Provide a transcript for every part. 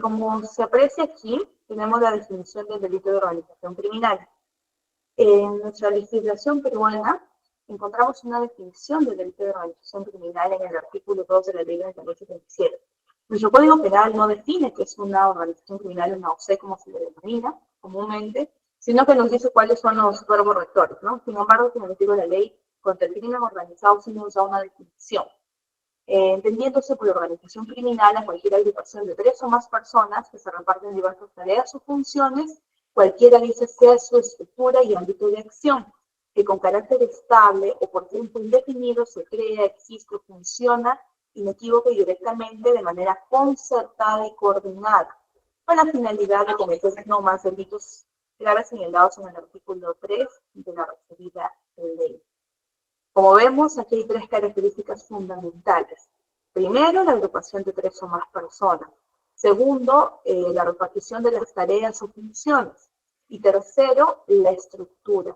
Como se aprecia aquí, tenemos la definición del delito de organización criminal. En nuestra legislación peruana encontramos una definición del delito de organización criminal en el artículo 2 de la Ley 9837. Nuestro Código Penal no define qué es una organización criminal, una OC, como se le denomina comúnmente, sino que nos dice cuáles son los verbos rectores, ¿no? Sin embargo, como les digo, la ley contra el crimen organizado sí nos da una definición. Entendiéndose por organización criminal a cualquier agrupación de 3 o más personas que se reparten diversas tareas o funciones, cualquiera dice sea su estructura y ámbito de acción, que con carácter estable o por tiempo indefinido se crea, existe o funciona inequívoca y directamente de manera concertada y coordinada, con la finalidad de cometer no más delitos graves señalados en el artículo 3 de la referida ley. Como vemos, aquí hay 3 características fundamentales. Primero, la agrupación de 3 o más personas. Segundo, la repartición de las tareas o funciones. Y tercero, la estructura.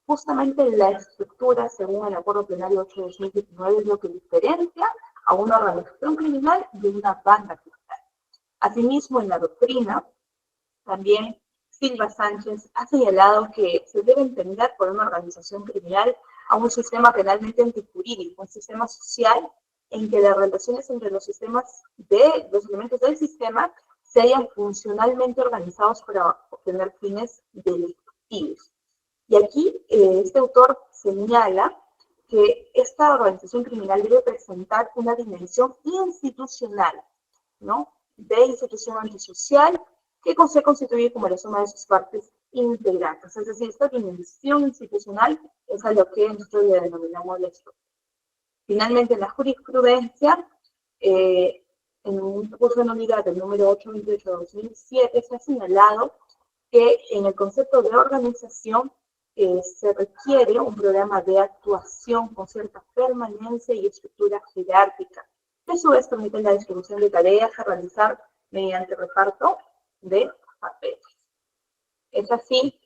Justamente la estructura, según el Acuerdo Plenario 8 de 2019, es lo que diferencia a una organización criminal de una banda criminal. Asimismo, en la doctrina, también Silva Sánchez ha señalado que se debe entender por una organización criminal a un sistema penalmente antijurídico, un sistema social en que las relaciones entre los elementos del sistema se hayan funcionalmente organizados para obtener fines delictivos. Y aquí este autor señala que esta organización criminal debe presentar una dimensión institucional, ¿no? De institución antisocial que se constituye como la suma de sus partes integrantes. Es decir, esta dimensión institucional es a lo que nosotros le denominamos la estructura. Finalmente, en la jurisprudencia, en un recurso de nulidad del número 828/2007, se ha señalado que en el concepto de organización se requiere un programa de actuación con cierta permanencia y estructura jerárquica, que a su vez permite la distribución de tareas a realizar mediante reparto de papeles. Es así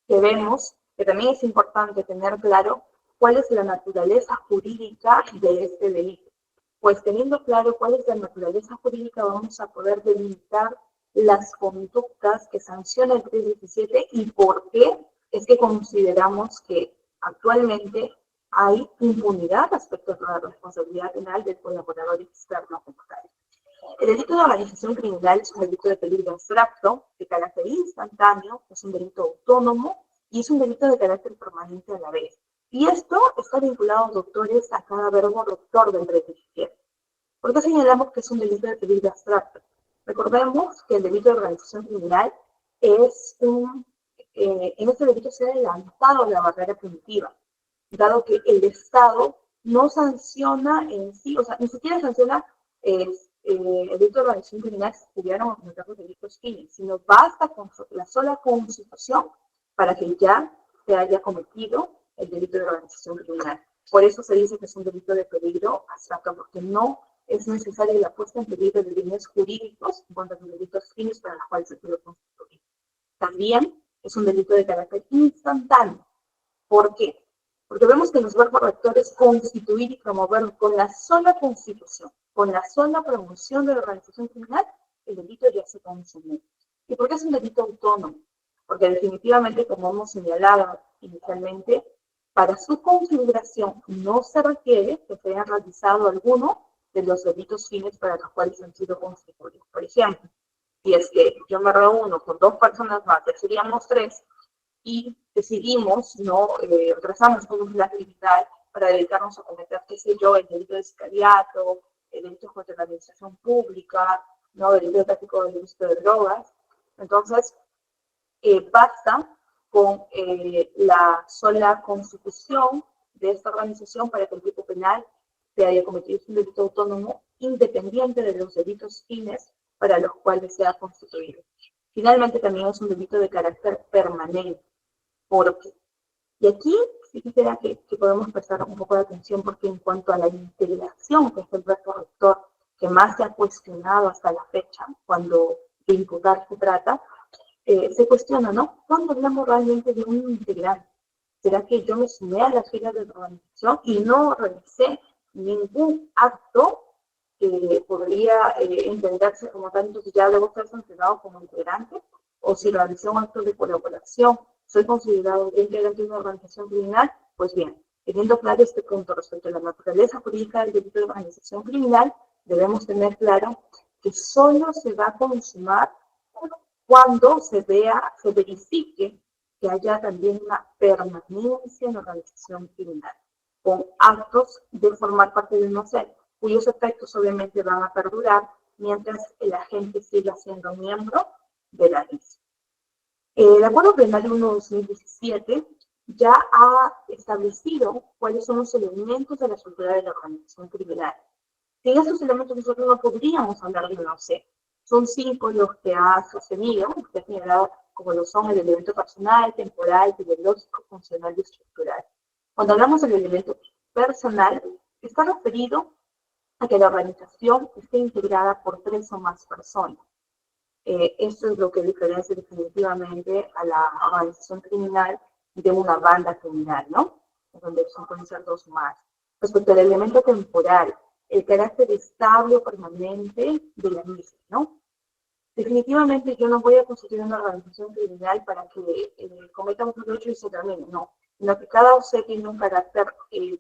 que vemos que también es importante tener claro cuál es la naturaleza jurídica de este delito. Pues teniendo claro cuál es la naturaleza jurídica, vamos a poder delimitar las conductas que sanciona el 317 y por qué es que consideramos que actualmente hay impunidad respecto a la responsabilidad penal del colaborador externo como tal. El delito de organización criminal es un delito de peligro abstracto, de carácter instantáneo, es un delito autónomo y es un delito de carácter permanente a la vez. Y esto está vinculado, doctores, a cada verbo rector del 317. ¿Por qué señalamos que es un delito de peligro abstracto? Recordemos que el delito de organización criminal es en este delito se ha adelantado la barrera punitiva, dado que el Estado no sanciona en sí, o sea, ni siquiera sanciona el delito de organización criminal si estuvieran a cometer los delitos fines, sino basta con la sola constitución para que ya se haya cometido el delito de organización criminal. Por eso se dice que es un delito de peligro abstracto, porque no es necesaria la puesta en peligro de bienes jurídicos en cuanto a los delitos fines para los cuales se puede constituir. También es un delito de carácter instantáneo. ¿Por qué? Porque vemos que los verbos rectores constituir y promover con la sola constitución, con la sola promoción de la organización criminal, el delito ya se consumió. ¿Y por qué es un delito autónomo? Porque definitivamente, como hemos señalado inicialmente, para su configuración no se requiere que se haya realizado alguno de los delitos fines para los cuales han sido constituidos. Por ejemplo, si es que yo me reúno con 2 personas más, ya seríamos 3, y decidimos, ¿no? Trazamos toda la actividad para dedicarnos a cometer, qué sé yo, el delito de sicariato, el delito contra la administración pública, ¿no? El delito de tráfico de ilícito de drogas. Entonces, basta con la sola constitución de esta organización para que el tipo penal se haya cometido un delito autónomo independiente de los delitos fines para los cuales se ha constituido. Finalmente, también es un delito de carácter permanente. ¿Por qué? Y aquí sí quisiera que podamos prestar un poco de atención, porque en cuanto a la integración, que es el verbo rector que más se ha cuestionado hasta la fecha, cuando de imputar se trata, se cuestiona, ¿no? ¿Cuándo hablamos realmente de un integrante? ¿Será que yo me sumé a las filas de la organización y no realicé ningún acto podría entenderse como tal, entonces ya debo ser sancionado como integrante, o si realicé un acto de colaboración, soy considerado integrante de una organización criminal. Pues bien, teniendo claro este punto respecto a la naturaleza jurídica del delito de organización criminal, debemos tener claro que solo se va a consumar cuando se verifique que haya también una permanencia en la organización criminal, con actos de formar parte de un ser, cuyos efectos obviamente van a perdurar mientras el agente siga siendo miembro de la misma. El Acuerdo Plenario 1/2017 ya ha establecido cuáles son los elementos de la estructura de la organización criminal. Sin esos elementos nosotros no podríamos hablar de una OC. Son 5 los que ha sostenido, que ha señalado como lo son el elemento personal, temporal, ideológico, funcional y estructural. Cuando hablamos del elemento personal, está referido a que la organización esté integrada por 3 o más personas. Esto es lo que diferencia definitivamente a la organización criminal de una banda criminal, ¿no? Donde pueden ser 2 más. Respecto al elemento temporal, el carácter estable o permanente de la misma, ¿no? Definitivamente yo no voy a constituir una organización criminal para que cometamos un hecho y se termine, no. Sino que cada OC tiene un carácter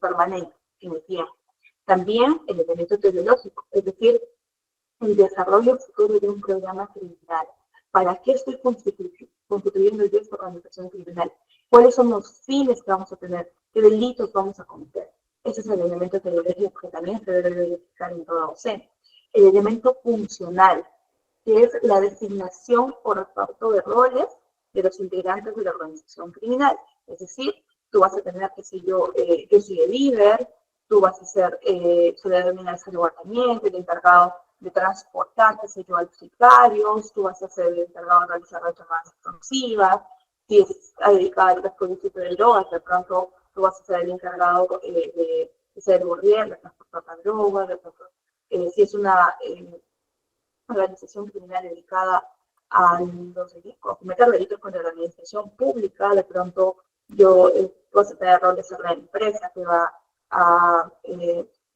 permanente en el tiempo. También el elemento teleológico, es decir, el desarrollo futuro de un programa criminal. ¿Para qué estoy constituyendo yo esta organización criminal? ¿Cuáles son los fines que vamos a tener? ¿Qué delitos vamos a cometer? Ese es el elemento teleológico que también se debe verificar en toda OC. El elemento funcional, que es la designación por reparto de roles de los integrantes de la organización criminal. Es decir, tú vas a tener, qué sé yo soy el líder, tú vas a ser, se le denomina el salvaguardamiento, el encargado de transportar, qué sé yo, a los sicarios, tú vas a ser el encargado de realizar las llamadas explosivas, si es dedicado al descubrimiento de drogas, de pronto tú vas a ser el encargado de ser el gobierno, de transportar la droga, de pronto, si es una organización criminal dedicada a cometer delitos contra la administración pública, de pronto yo voy a tener roles en la empresa que va a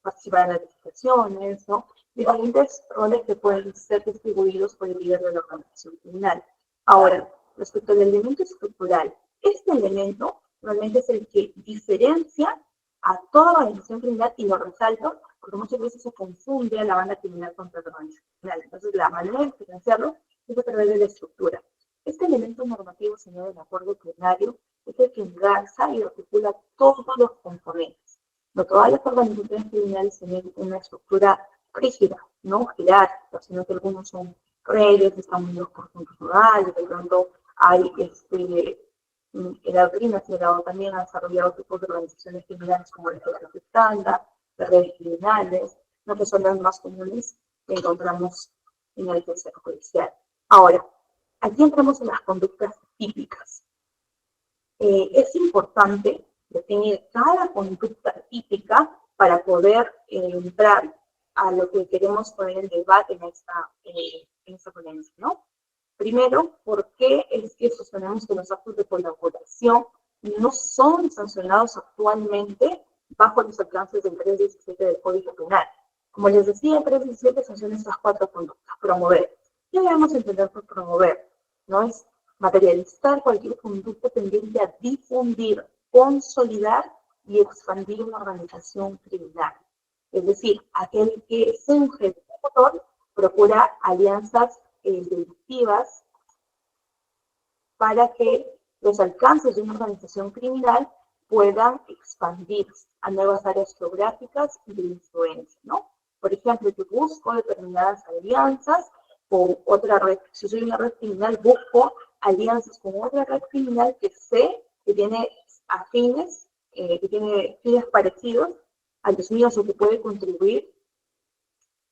participar en las licitaciones, ¿no? Diferentes roles que pueden ser distribuidos por el líder de la organización criminal. Ahora, respecto al elemento estructural, este elemento realmente es el que diferencia a toda organización criminal, y lo resalto porque muchas veces se confunde a la banda criminal contra la organización criminal. Entonces, la manera de diferenciarlo es a través de la estructura. Este elemento normativo, señor, del acuerdo plenario, es el que engarza y articula todos los componentes. No todas las organizaciones criminales tienen una estructura rígida, no jerárquica, sino que algunos son redes, están unidos por puntos rurales, de pronto hay la doctrina se ha dado también a desarrollado tipos de organizaciones criminales como las de estándar, las redes criminales, no que son las más comunes que encontramos en el tercer judicial. Ahora, aquí entramos en las conductas típicas. Es importante definir cada conducta típica para poder entrar a lo que queremos poner en debate en esta ponencia, ¿no? Primero, ¿por qué es que sostenemos que los actos de colaboración no son sancionados actualmente bajo los alcances del 317 del Código Penal? Como les decía, el 317 sanciona estas 4 conductas. Promover. ¿Qué debemos entender por promover? No es materializar cualquier conducta tendiente a difundir, consolidar y expandir una organización criminal. Es decir, aquel que funge de promotor procura alianzas delictivas para que los alcances de una organización criminal puedan expandirse a nuevas áreas geográficas y de influencia, ¿no? Por ejemplo, yo busco determinadas alianzas con otra red. Si soy una red criminal, busco alianzas con otra red criminal que sé que tiene afines, que tiene fines parecidos a los míos o que puede contribuir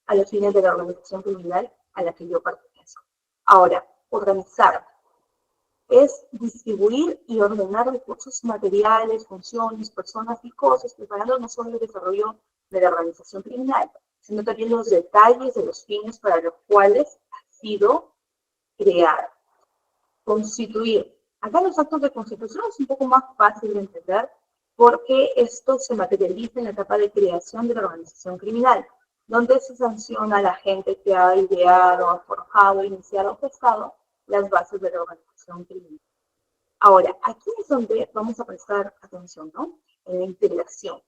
a los fines de la organización criminal a la que yo pertenezco. Ahora, organizar es distribuir y ordenar recursos materiales, funciones, personas y cosas, preparando no solo el desarrollo de la organización criminal, sino también los detalles de los fines para los cuales ha sido creada. Constituir. Acá los actos de constitución es un poco más fácil de entender porque esto se materializa en la etapa de creación de la organización criminal. donde se sanciona a la gente que ha ideado, ha forjado, iniciado o gestado las bases de la organización criminal. Ahora, aquí es donde vamos a prestar atención, ¿no? En la integración.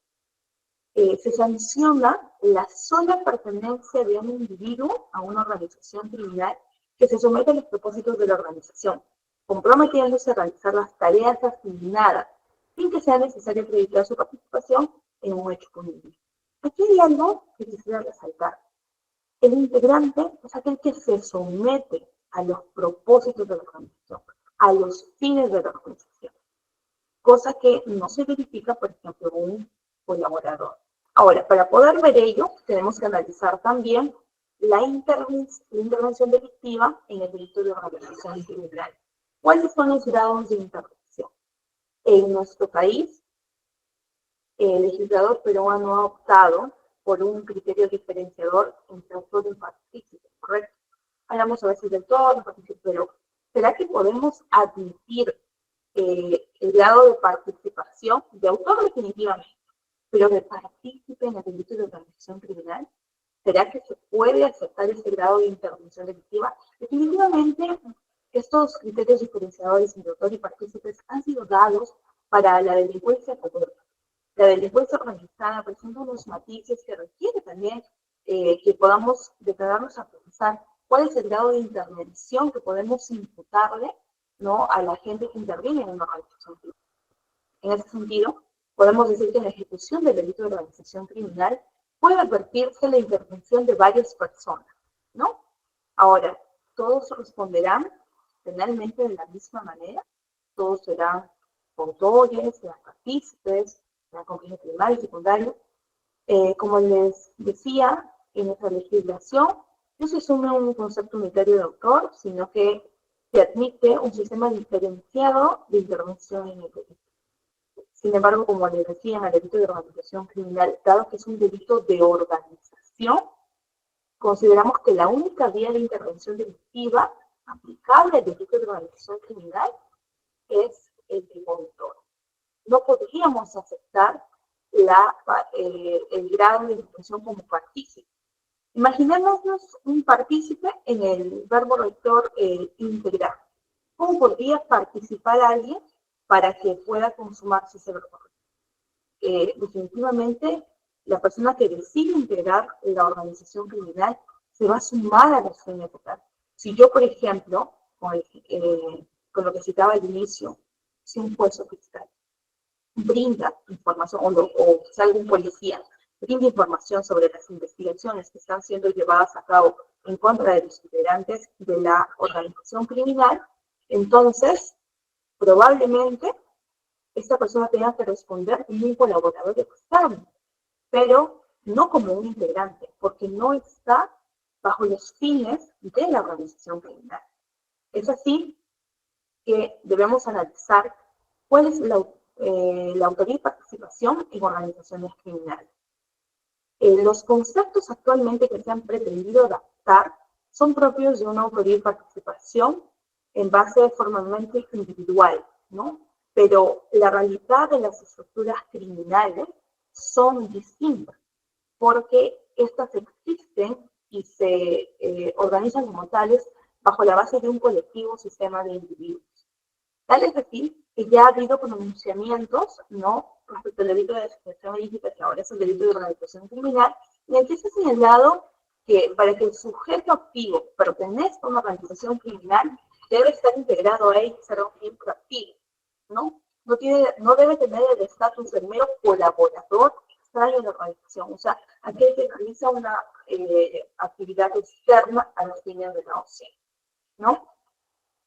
Se sanciona la sola pertenencia de un individuo a una organización criminal que se somete a los propósitos de la organización, comprometiéndose a realizar las tareas asignadas, sin que sea necesario acreditar su participación en un hecho punible. Aquí hay algo que quisiera resaltar. El integrante es aquel que se somete a los propósitos de la organización, a los fines de la organización, cosa que no se verifica, por ejemplo, en un colaborador. Ahora, para poder ver ello, tenemos que analizar también la intervención delictiva en el delito de organización criminal. ¿Cuáles son los grados de intervención? En nuestro país, el legislador peruano ha optado por un criterio diferenciador entre autor y partícipe, ¿correcto? Hablamos a veces de autor, partícipe, pero ¿será que podemos admitir el grado de participación de autor definitivamente, pero de partícipe en el delito de organización criminal? ¿Será que se puede aceptar ese grado de intervención delictiva? Definitivamente, estos criterios diferenciadores entre autor y partícipes han sido dados para la delincuencia común. La delincuencia organizada presenta unos matices que requiere también que podamos detenernos a pensar cuál es el grado de intervención que podemos imputarle, ¿no?, a la gente que interviene en una organización criminal. En ese sentido, podemos decir que en la ejecución del delito de organización criminal puede advertirse la intervención de varias personas, ¿no? Ahora, todos responderán penalmente de la misma manera, todos serán autores, serán partícipes, serán cómplices primario y secundario. Como les decía, en nuestra legislación no se asume un concepto unitario de autor, sino que se admite un sistema diferenciado de intervención en el delito. Sin embargo, como les decía, en el delito de organización criminal, dado que es un delito de organización, consideramos que la única vía de intervención delictiva aplicable al delito de organización criminal es el de autor. No podríamos aceptar el grado de intervención como partícipe. Imaginémonos un partícipe en el verbo rector integrar. ¿Cómo podría participar alguien para que pueda consumarse ese verbo rector? Definitivamente, la persona que decide integrar la organización criminal se va a sumar a la acción total. Si yo, por ejemplo, con lo que citaba al inicio, si un juez o fiscal brinda información, o quizá algún policía brinda información sobre las investigaciones que están siendo llevadas a cabo en contra de los integrantes de la organización criminal, entonces probablemente esta persona tenga que responder como un colaborador externo, pero no como un integrante, porque no está bajo los fines de la organización criminal. Es así que debemos analizar cuál es la autoría y participación en organizaciones criminales. Los conceptos actualmente que se han pretendido adaptar son propios de una autoría y participación en base formalmente individual, ¿no? Pero la realidad de las estructuras criminales son distintas, porque estas existen y se organizan como tales bajo la base de un colectivo sistema de individuos. Tal es así que ya ha habido pronunciamientos, ¿no?, respecto al delito de asociación ilícita, que ahora es el delito de organización criminal, en el que se ha señalado que para que el sujeto activo pertenezca a una organización criminal, debe estar integrado a ella y ser un miembro activo, ¿no? No debe tener el estatus de mero colaborador extraño de la organización, o sea, aquel que realiza una actividad externa a los fines de la OCE, ¿no?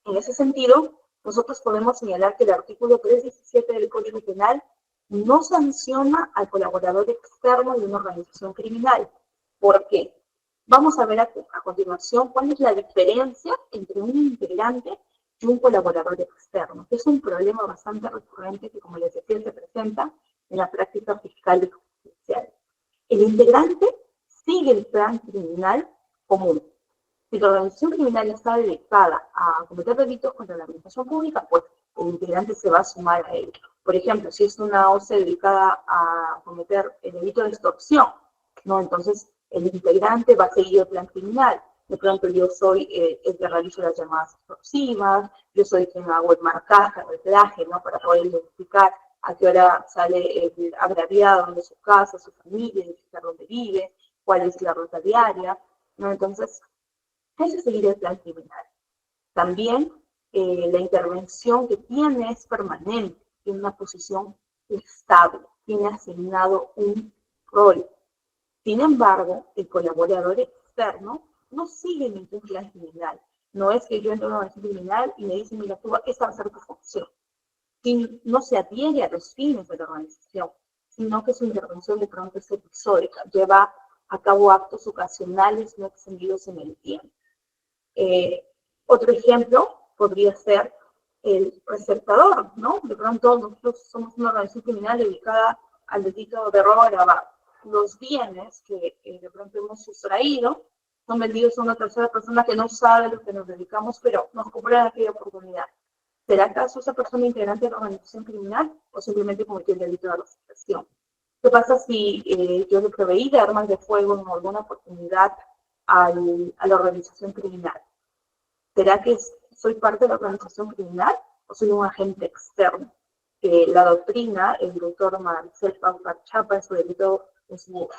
En ese sentido, nosotros podemos señalar que el artículo 317 del Código Penal no sanciona al colaborador externo de una organización criminal. ¿Por qué? Vamos a ver a continuación cuál es la diferencia entre un integrante y un colaborador externo, que es un problema bastante recurrente que, como les decía, se presenta en la práctica fiscal y judicial. El integrante sigue el plan criminal común. Si la organización criminal está dedicada a cometer delitos contra la administración pública, pues el integrante se va a sumar a él. Por ejemplo, si es una OCE dedicada a cometer el delito de extorsión, ¿no?, entonces el integrante va a seguir el plan criminal. De pronto yo soy el que realizo las llamadas extorsivas, yo soy quien hago el marcaje, el reglaje, ¿no? Para poder identificar a qué hora sale el agraviado de su casa, su familia, identificar dónde vive, cuál es la ruta diaria, ¿no? Entonces, ese es seguir el plan criminal. También la intervención que tiene es permanente, tiene una posición estable, tiene asignado un rol. Sin embargo, el colaborador externo no sigue ningún plan criminal. No es que yo entro en una organización criminal y me dicen, mira, tú, esta va a ser tu función. No se adhiere a los fines de la organización, sino que su intervención de pronto es episódica, lleva a cabo actos ocasionales no extendidos en el tiempo. Otro ejemplo podría ser el receptador, ¿no? De pronto nosotros somos una organización criminal dedicada al delito de robo agravado. Los bienes que de pronto hemos sustraído son vendidos a una tercera persona que no sabe a lo que nos dedicamos, pero nos compran aquella oportunidad. ¿Será acaso esa persona integrante de la organización criminal o simplemente cometió el delito de receptación? ¿Qué pasa si yo le proveí de armas de fuego en alguna oportunidad a la organización criminal? ¿Será que soy parte de la organización criminal o soy un agente externo? La doctrina, el doctor Marcel Paucar-Chapa, en su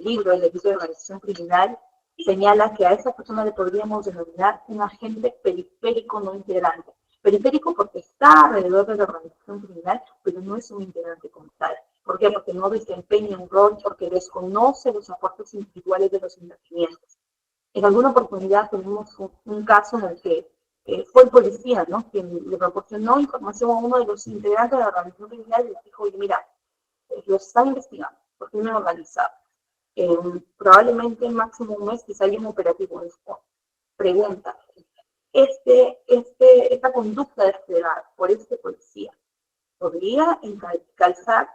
libro El delito de organización criminal, señala que a esa persona le podríamos denominar un agente periférico no integrante. Periférico porque está alrededor de la organización criminal, pero no es un integrante como tal. ¿Por qué? Porque no desempeña un rol, porque desconoce los aportes individuales de los intervinientes. En alguna oportunidad tuvimos un caso en el que fue el policía, ¿no?, quien le proporcionó información a uno de los integrantes de la organización criminal y le dijo, oye, mira, lo están investigando por crimen organizado. Probablemente en máximo un mes quizá haya un operativo de esto. Pregunta, esta conducta desplegada por este policía podría calzar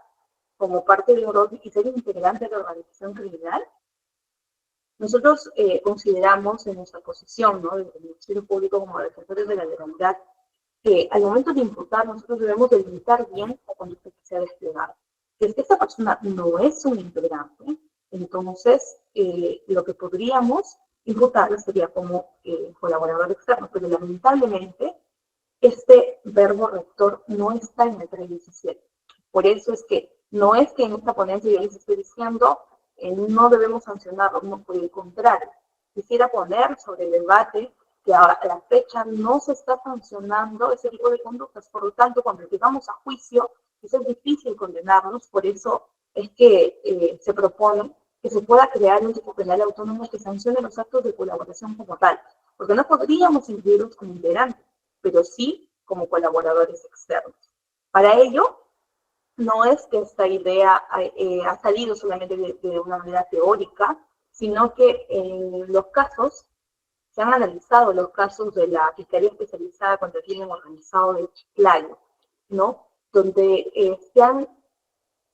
como parte de un rol y ser integrante de la organización criminal? Nosotros consideramos en nuestra posición, ¿no?, del Ministerio Público como defensores de la legalidad, que al momento de imputar nosotros debemos delimitar bien la conducta que se ha desplegado. Si es que esta persona no es un integrante, entonces lo que podríamos imputarle sería como colaborador externo, pero lamentablemente este verbo rector no está en el 317. Por eso es que no es que en esta ponencia yo les estoy diciendo no debemos sancionarlo, no, por el contrario. Quisiera poner sobre el debate que a la fecha no se está sancionando ese tipo de conductas. Por lo tanto, cuando llegamos a juicio, es difícil condenarlos. Por eso es que se propone que se pueda crear un tipo penal autónomo que sancione los actos de colaboración como tal. Porque no podríamos incluirlos como integrantes, pero sí como colaboradores externos. Para ello, no es que esta idea ha salido solamente de una manera teórica, sino que en los casos, se han analizado los casos de la Fiscalía Especializada contra el Crimen Organizado de Chiclayo, ¿no?, donde se han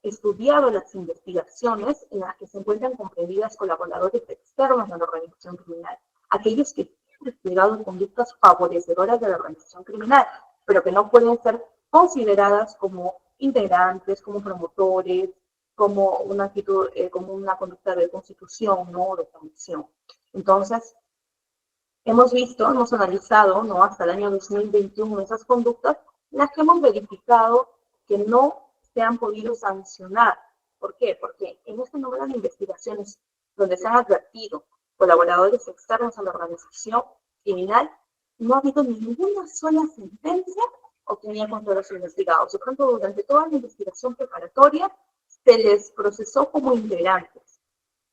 estudiado las investigaciones en las que se encuentran comprendidas colaboradores externos de la organización criminal, aquellos que han desplegado conductas favorecedoras de la organización criminal, pero que no pueden ser consideradas como integrantes, como promotores, como una actitud, como una conducta de constitución, ¿no?, de comisión. Entonces, hemos visto, hemos analizado, ¿no?, hasta el año 2021 esas conductas, las que hemos verificado que no se han podido sancionar. ¿Por qué? Porque en este número de investigaciones donde se han advertido colaboradores externos a la organización criminal, no ha habido ninguna sola sentencia obtenida contra los investigados. De pronto, durante toda la investigación preparatoria, se les procesó como integrantes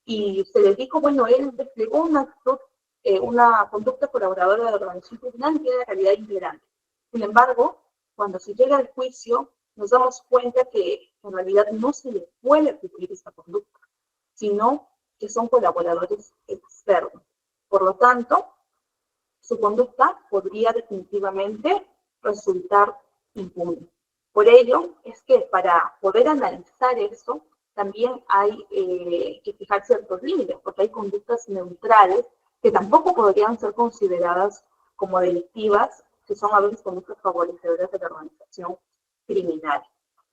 y se les dijo, bueno, él desplegó una conducta colaboradora de la organización criminal y tiene calidad de integrante. Sin embargo, cuando se llega al juicio, nos damos cuenta que en realidad no se le puede atribuir esta conducta, sino que son colaboradores externos. Por lo tanto, su conducta podría definitivamente resultar impune. Por ello, es que para poder analizar eso, también hay que fijar ciertos límites, porque hay conductas neutrales que tampoco podrían ser consideradas como delictivas, que son a veces conductas favorecedoras de la organización criminal.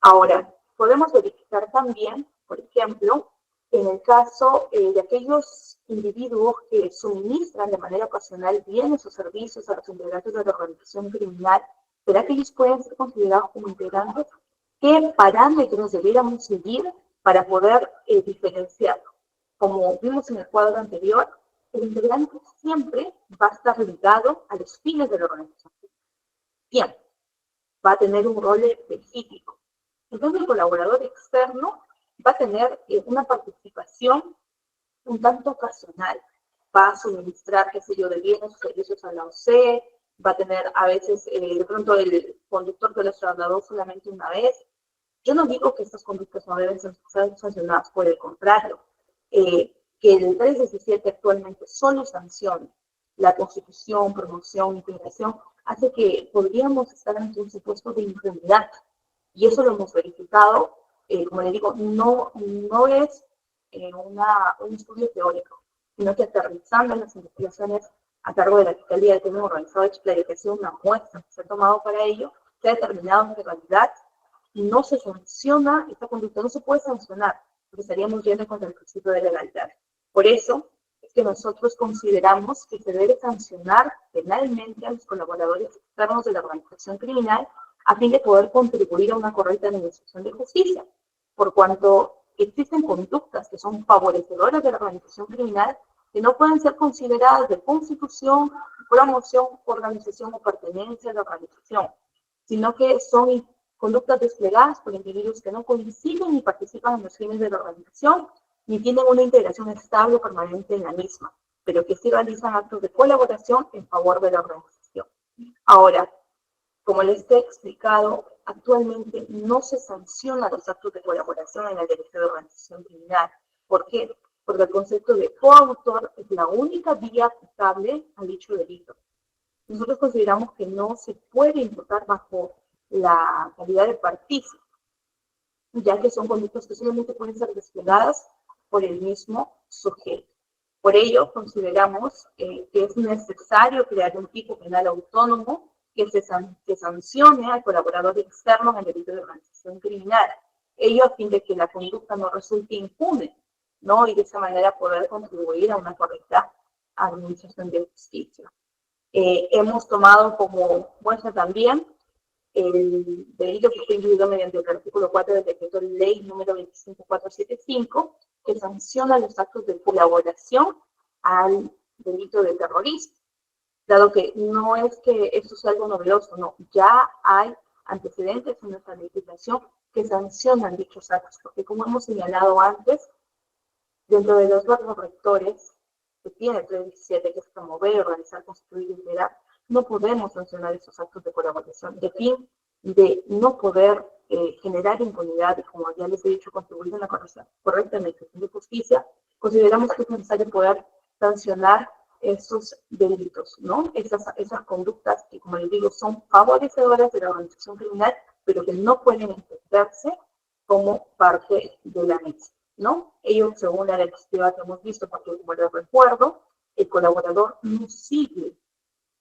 Ahora, podemos verificar también, por ejemplo, en el caso de aquellos individuos que suministran de manera ocasional bienes o servicios a los integrantes de la organización criminal, ¿será que ellos pueden ser considerados como integrantes? ¿Qué parámetros debiéramos seguir para poder diferenciarlo? Como vimos en el cuadro anterior, el integrante siempre va a estar ligado a los fines de la organización. Siempre va a tener un rol específico. Entonces, el colaborador externo va a tener una participación un tanto ocasional. Va a suministrar, qué sé yo, de bienes o servicios a la OC, va a tener a veces, de pronto, el conductor que los trasladó solamente una vez. Yo no digo que estas conductas no deben ser sancionadas, por el contrario, que el 317 actualmente solo sanciona la constitución, promoción, integración, hace que podríamos estar ante un supuesto de impunidad. Y eso lo hemos verificado, como le digo, no es un estudio teórico, sino que aterrizando en las investigaciones a cargo de la Fiscalía del Crimen Organizado de Chile, que ha sido una muestra que se ha tomado para ello, se ha determinado que en realidad no se sanciona esta conducta, no se puede sancionar, porque estaríamos yendo contra el principio de legalidad. Por eso es que nosotros consideramos que se debe sancionar penalmente a los colaboradores externos de la organización criminal a fin de poder contribuir a una correcta administración de justicia, por cuanto existen conductas que son favorecedoras de la organización criminal que no pueden ser consideradas de constitución, promoción, organización o pertenencia a la organización, sino que son conductas desplegadas por individuos que no coinciden ni participan en los fines de la organización, ni tienen una integración estable o permanente en la misma, pero que sí realizan actos de colaboración en favor de la organización. Ahora, como les he explicado, actualmente no se sancionan los actos de colaboración en el derecho de organización criminal. ¿Por qué? Porque el concepto de coautor es la única vía aplicable a dicho delito. Nosotros consideramos que no se puede imputar bajo la calidad de partícipe, ya que son conductas que solamente pueden ser desplegadas por el mismo sujeto. Por ello, consideramos que es necesario crear un tipo penal autónomo que sancione al colaborador externo en el delito de organización criminal. Ello a fin de que la conducta no resulte impune, ¿no? Y de esa manera poder contribuir a una correcta administración de justicia. Hemos tomado como muestra también el delito que fue incluido mediante el artículo 4 del decreto ley número 25475, que sanciona los actos de colaboración al delito de terrorismo. Dado que no es que esto sea algo novedoso, no, ya hay antecedentes en nuestra legislación que sancionan dichos actos, porque como hemos señalado antes, dentro de los rasgos rectores que tiene el 317, que es promover, organizar, construir y integrar, no podemos sancionar esos actos de colaboración, de fin de no poder generar impunidad y, como ya les he dicho, contribuir a una correcta administración de justicia. Consideramos que es necesario poder sancionar esos delitos, ¿no? Esas conductas que, como les digo, son favorecedoras de la organización criminal, pero que no pueden entenderse como parte de la misma, ¿no? Ello, según la directiva que hemos visto, porque como les recuerdo, el colaborador no sigue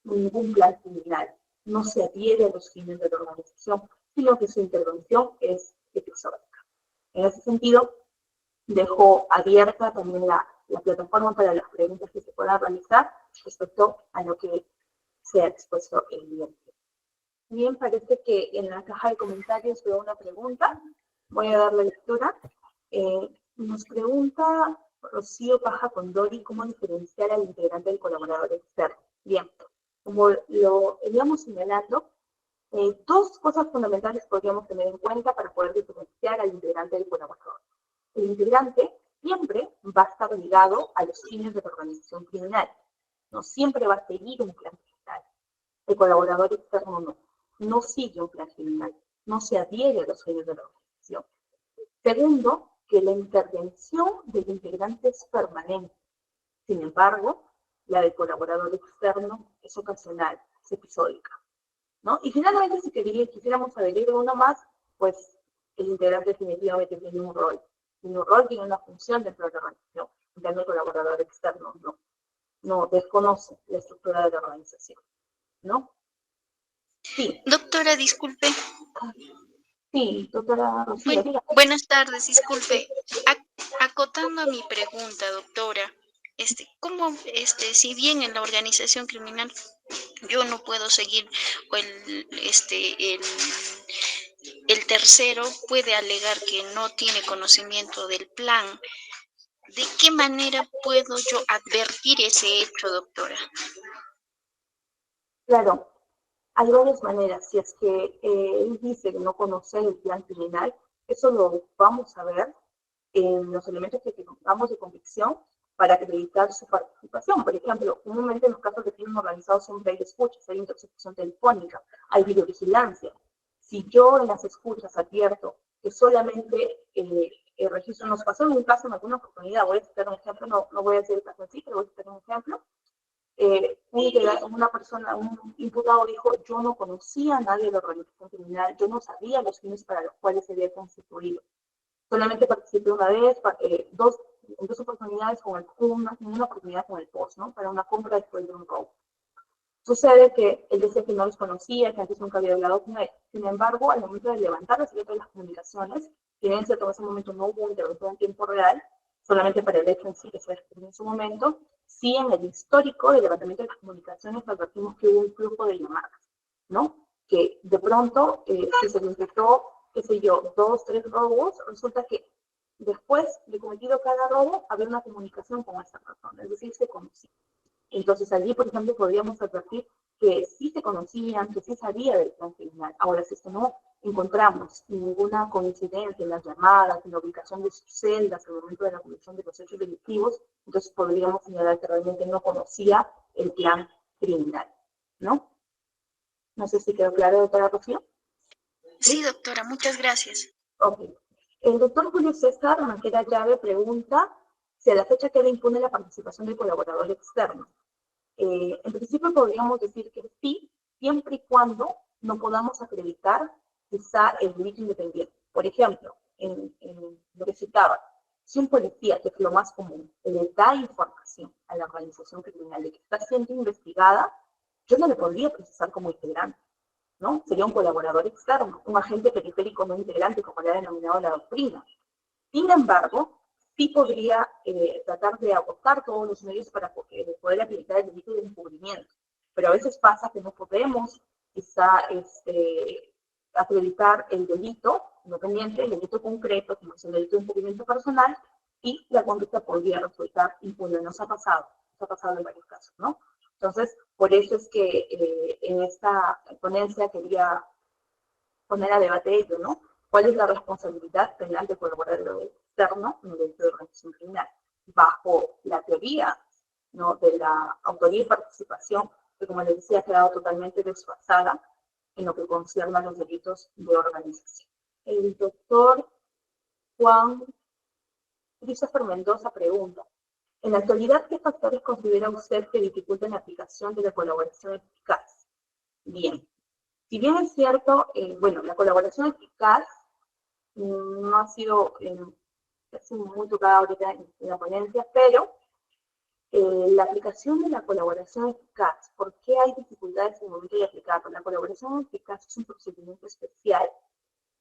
ningún plan criminal, no se adhiere a los fines de la organización, sino que su intervención es episódica. En ese sentido, dejo abierta también la plataforma para las preguntas que se puedan realizar respecto a lo que se ha expuesto el día. Bien, parece que en la caja de comentarios veo una pregunta. Voy a darle lectura. Nos pregunta Rocío Paja Condori cómo diferenciar al integrante del colaborador externo. Bien, como lo íbamos señalando, dos cosas fundamentales podríamos tener en cuenta para poder diferenciar al integrante del colaborador. El integrante siempre va a estar ligado a los fines de la organización criminal. No siempre va a seguir un plan criminal. El colaborador externo no sigue un plan criminal, no se adhiere a los fines de la organización. Segundo, que la intervención del integrante es permanente. Sin embargo, la del colaborador externo es ocasional, es episódica, ¿no? Y finalmente, si quisiéramos adherir uno más, pues el integrante definitivamente tiene un rol, tiene una función dentro de la organización. En cambio, el colaborador externo no desconoce la estructura de la organización, ¿no? Sí. Doctora, disculpe. Sí, doctora Rocío. Buenas tardes, disculpe. acotando a mi pregunta, doctora, ¿cómo, si bien en la organización criminal yo no puedo seguir, o el tercero puede alegar que no tiene conocimiento del plan, ¿de qué manera puedo yo advertir ese hecho, doctora? Claro, hay varias maneras. Si es que él dice que no conoce el plan criminal, eso lo vamos a ver en los elementos que tengamos de convicción para acreditar su participación. Por ejemplo, comúnmente en los casos de crimen organizado siempre hay escuchas, hay intercepción telefónica, hay videovigilancia. Si yo en las escuchas advierto que solamente el registro nos pasó en un caso en alguna oportunidad, voy a citar un ejemplo, no voy a decir el caso en sí, pero voy a citar un ejemplo, una persona, un imputado dijo, yo no conocía a nadie de la organización criminal, yo no sabía los fines para los cuales se había constituido. Solamente participé una vez, en dos oportunidades con una oportunidad con el POS, ¿no? Para una compra después de un robo. Sucede que él decía que no los conocía, que antes nunca había hablado con él. Sin embargo, al momento de levantar las de las comunicaciones, si bien cierto en ese momento no hubo intervención en tiempo real, solamente para el hecho en sí que se descubrió en su momento, sí en el histórico de levantamiento de las comunicaciones advertimos que hubo un flujo de llamadas, ¿no? Que de pronto, si se detectó, qué sé yo, 2, 3 robos, resulta que después de cometido cada robo había una comunicación con esta persona, es decir, se conocía. Entonces allí, por ejemplo, podríamos advertir que sí se conocían, que sí sabía del plan criminal. Ahora, si es que no encontramos ninguna coincidencia en las llamadas, en la ubicación de sus celdas, en el momento de la comisión de los hechos delictivos, entonces podríamos señalar que realmente no conocía el plan criminal, ¿no? No sé si quedó claro, doctora Rocío. Sí, doctora, muchas gracias. Ok. El doctor Julio César Manquera Llave pregunta si a la fecha queda impune la participación del colaborador externo. En principio podríamos decir que sí, siempre y cuando no podamos acreditar quizá el delito independiente. Por ejemplo, en lo que citaba, si un policía, que es lo más común, le da información a la organización criminal de que está siendo investigada, yo no le podría procesar como integrante, ¿no? Sería un colaborador externo, un agente periférico no integrante, como le ha denominado la doctrina. Sin embargo, sí podría tratar de agotar todos los medios para poder aplicar el delito de encubrimiento. Pero a veces pasa que no podemos quizá acreditar el delito independiente, el delito concreto, como es el delito de encubrimiento personal, y la conducta podría resultar impune. Nos ha pasado en varios casos, ¿no? Entonces, por eso es que en esta ponencia quería poner a debate ello, ¿no? ¿Cuál es la responsabilidad penal de colaborador externo en el delito de organización criminal? Bajo la teoría, ¿no?, de la autoría y participación, que como les decía ha quedado totalmente desfasada en lo que concierne a los delitos de organización. El doctor Juan Christopher Mendoza pregunta, en la actualidad, ¿qué factores considera usted que dificultan la aplicación de la colaboración eficaz? Bien, si bien es cierto, bueno, la colaboración eficaz no ha sido muy tocada ahorita en la ponencia, pero la aplicación de la colaboración eficaz, ¿por qué hay dificultades en el momento de aplicarla? La colaboración eficaz es un procedimiento especial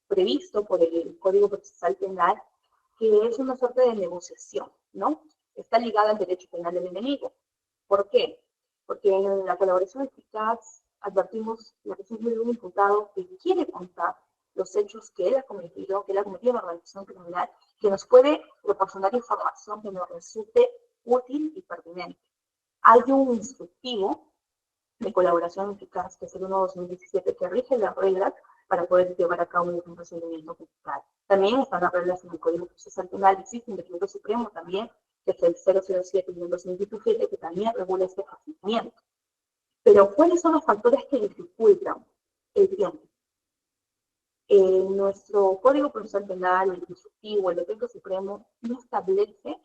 previsto por el Código Procesal Penal, que es una suerte de negociación, ¿no? Está ligada al derecho penal del enemigo. ¿Por qué? Porque en la colaboración eficaz advertimos la presencia de un imputado que quiere contar los hechos que él ha cometido en la organización criminal, que nos puede proporcionar información que nos resulte útil y pertinente. Hay un instructivo de colaboración eficaz, que es el 1/2017, que rige las reglas para poder llevar a cabo un procedimiento fiscal. También están las reglas en el Código Procesal Penal, existe un decreto supremo también, que es el 007/2017, que también regula este procedimiento. Pero, ¿cuáles son los factores que dificultan el tiempo? Nuestro Código Procesal Penal, el instructivo, el decreto supremo, no establece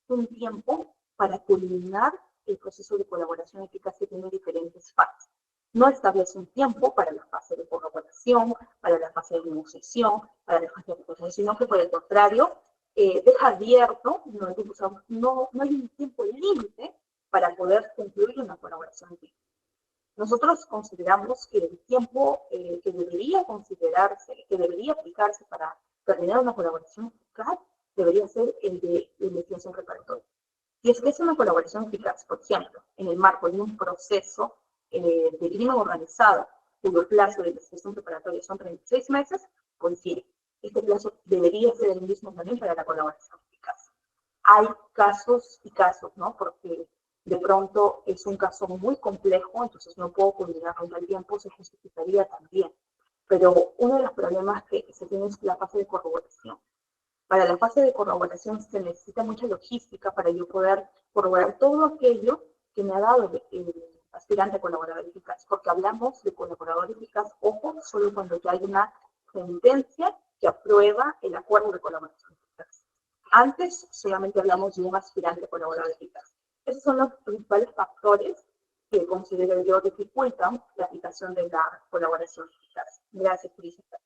un tiempo para culminar el proceso de colaboración eficaz que tiene diferentes fases. No establece un tiempo para la fase de colaboración, para la fase de negociación, para la fase de negociación, sino que por el contrario, deja abierto, no hay un tiempo límite para poder concluir una colaboración eficaz. Nosotros consideramos que el tiempo que debería considerarse, que debería aplicarse para terminar una colaboración eficaz, debería ser el de la investigación preparatoria. Y es que es una colaboración eficaz, por ejemplo, en el marco de un proceso de crimen organizado, cuyo plazo de investigación preparatoria son 36 meses, pues sí, este plazo debería ser el mismo también para la colaboración eficaz. Hay casos y casos, ¿no? Porque de pronto es un caso muy complejo, entonces no puedo culminar con el tiempo, se justificaría también. Pero uno de los problemas que se tiene es la fase de corroboración. Para la fase de corroboración se necesita mucha logística para yo poder corroborar todo aquello que me ha dado el aspirante a colaborador eficaz, porque hablamos de colaborador eficaz, ojo, solo cuando ya hay una sentencia que aprueba el acuerdo de colaboración eficaz. Antes solamente hablamos de un aspirante a colaborador eficaz. Esos son los principales factores que considero yo dificultan la aplicación de la colaboración eficaz. Gracias, Cristina.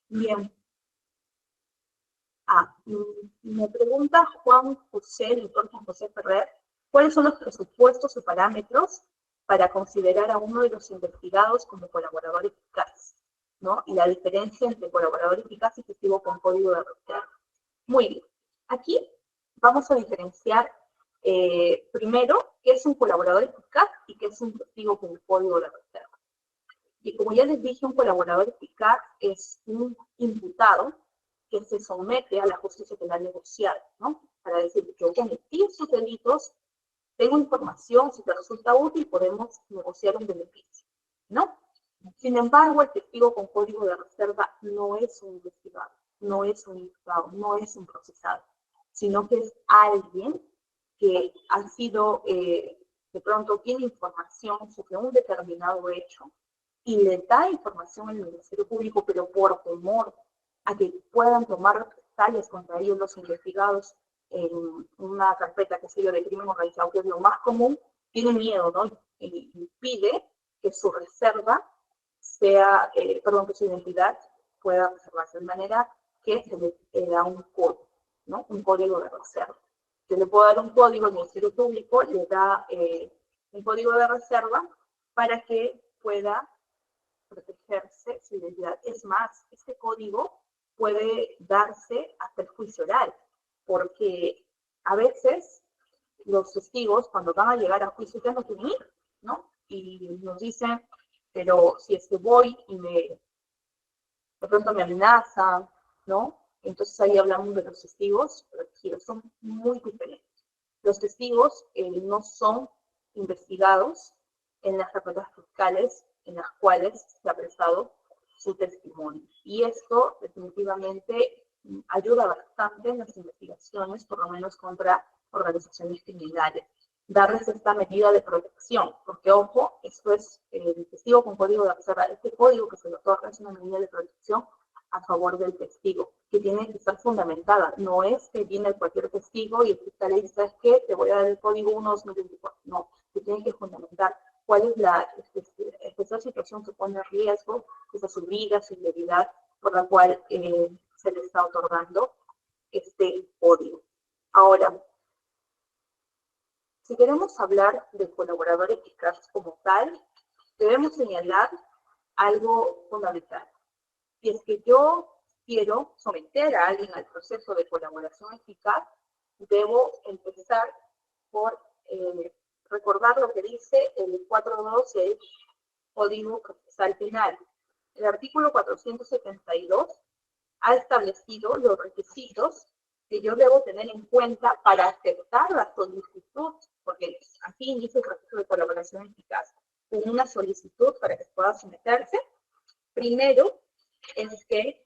Bien. Me pregunta Juan José, el doctor Juan José Ferrer, ¿cuáles son los presupuestos o parámetros para considerar a uno de los investigados como colaborador eficaz? ¿No? Y la diferencia entre colaborador eficaz y testigo con código de reserva. Muy bien. Aquí vamos a diferenciar primero qué es un colaborador eficaz y qué es un testigo con código de reserva. Y como ya les dije, un colaborador eficaz es un imputado que se somete a la justicia penal negociada, ¿no? Para decir que yo cometí estos delitos, tengo información, si te resulta útil, podemos negociar un beneficio, ¿no? Sin embargo, el testigo con código de reserva no es un investigado, no es un imputado, no es un procesado, sino que es alguien que ha sido, de pronto tiene información sobre un determinado hecho y le da información al Ministerio Público, pero por temor a que puedan tomar represalias contra ellos los investigados en una carpeta, que sé yo, de crimen organizado, que es lo más común, tiene miedo, ¿no? Y pide que su reserva sea, que su identidad pueda reservarse de manera que se le da un código, ¿no? Un código de reserva. Se le puede dar un código, el Ministerio Público le da un código de reserva para que pueda protegerse su identidad. Es más, este código puede darse hasta el juicio oral, porque a veces los testigos, cuando van a llegar a juicio, ya no quieren ir, ¿no? Y nos dicen, pero si es que voy y de pronto me amenazan, ¿no? Entonces ahí hablamos de los testigos protegidos, son muy diferentes. Los testigos no son investigados en las carpetas fiscales en las cuales se ha prestado su testimonio. Y esto definitivamente ayuda bastante en las investigaciones, por lo menos contra organizaciones criminales. Darles esta medida de protección, porque ojo, esto es el testigo con código de reserva. Este código que se le otorga es una medida de protección a favor del testigo, que tiene que estar fundamentada. No es que viene cualquier testigo y el fiscal le dice, ¿sabes qué? Te voy a dar el código 1-2024. No, se tiene que fundamentar cuál es la especial situación que pone en riesgo, esa su vida, su integridad, por la cual se le está otorgando este código. Ahora, si queremos hablar de colaborador eficaz como tal, debemos señalar algo fundamental. Y es que yo quiero someter a alguien al proceso de colaboración eficaz, debo empezar por recordar lo que dice el 4.2 del Código Procesal Penal. El artículo 472 ha establecido los requisitos que yo debo tener en cuenta para aceptar la solicitud, porque aquí inicia el proceso de colaboración eficaz, con una solicitud para que pueda someterse. Primero, es que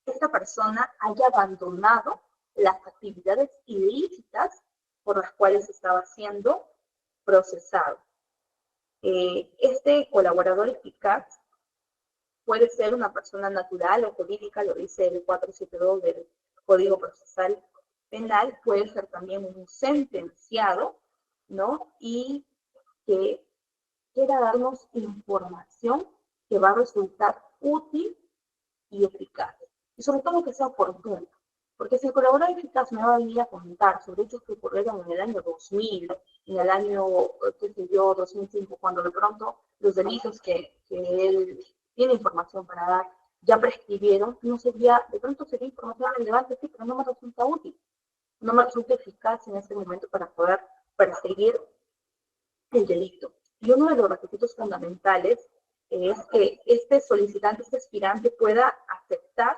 esta persona haya abandonado las actividades ilícitas por las cuales estaba siendo procesado. Este colaborador eficaz puede ser una persona natural o jurídica, lo dice el 472 del Código Procesal Penal, puede ser también un sentenciado, ¿no? Y que quiera darnos información que va a resultar útil y eficaz. Y sobre todo que sea oportuno. Porque si el colaborador eficaz me va a venir a contar sobre hechos que ocurrieron en el año 2000, en el año, qué sé yo, 2005, cuando de pronto los delitos que él tiene información para dar ya prescribieron, no sería, de pronto sería información relevante, sí, pero no me resulta útil, no me resulta eficaz en este momento para poder perseguir el delito. Y uno de los requisitos fundamentales es que este solicitante, este aspirante pueda aceptar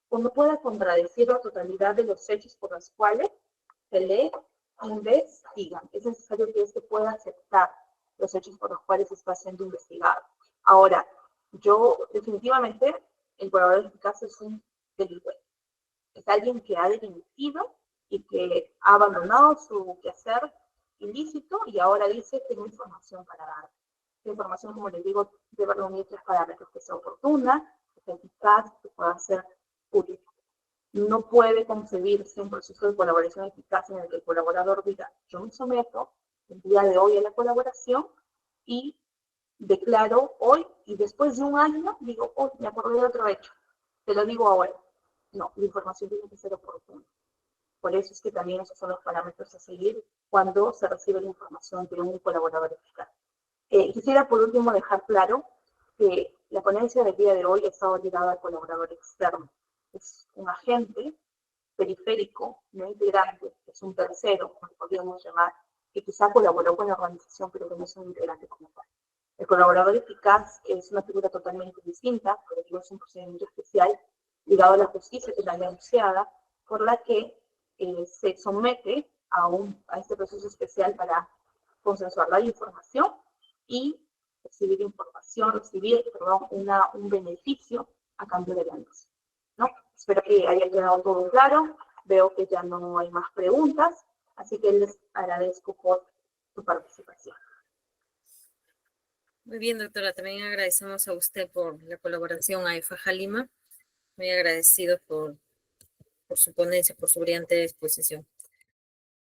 o no pueda contradecir la totalidad de los hechos por los cuales se le investigan. Es necesario que este pueda aceptar los hechos por los cuales está siendo investigado. Ahora, yo definitivamente, el colaborador eficaz es un delincuente. Es alguien que ha delinquido y que ha abandonado su quehacer ilícito y ahora dice, tengo información para dar. La información, como les digo, debe reunir tres parámetros: que sea oportuna, que sea eficaz, que pueda ser útil. No puede concebirse un proceso de colaboración eficaz en el que el colaborador diga, yo me someto el día de hoy a la colaboración y declaro hoy, y después de un año digo, oh, me acordé de otro hecho, te lo digo ahora. No, la información tiene que ser oportuna. Por eso es que también esos son los parámetros a seguir cuando se recibe la información de un colaborador eficaz. Quisiera por último dejar claro que la ponencia del día de hoy está ligada al colaborador externo. Es un agente periférico, no integrante, es un tercero, como podríamos llamar, que quizá colaboró con la organización, pero que no es un integrante como tal. El colaborador eficaz es una figura totalmente distinta, porque es un procedimiento especial ligado a la justicia, que es la denunciada, por la que se somete a este proceso especial para consensuar la información y recibir un beneficio a cambio de la misma, ¿no? Espero que haya quedado todo claro. Veo que ya no hay más preguntas, así que les agradezco por su participación. Muy bien, doctora. También agradecemos a usted por la colaboración a EFAJA Lima. Muy agradecidos por su ponencia, por su brillante exposición.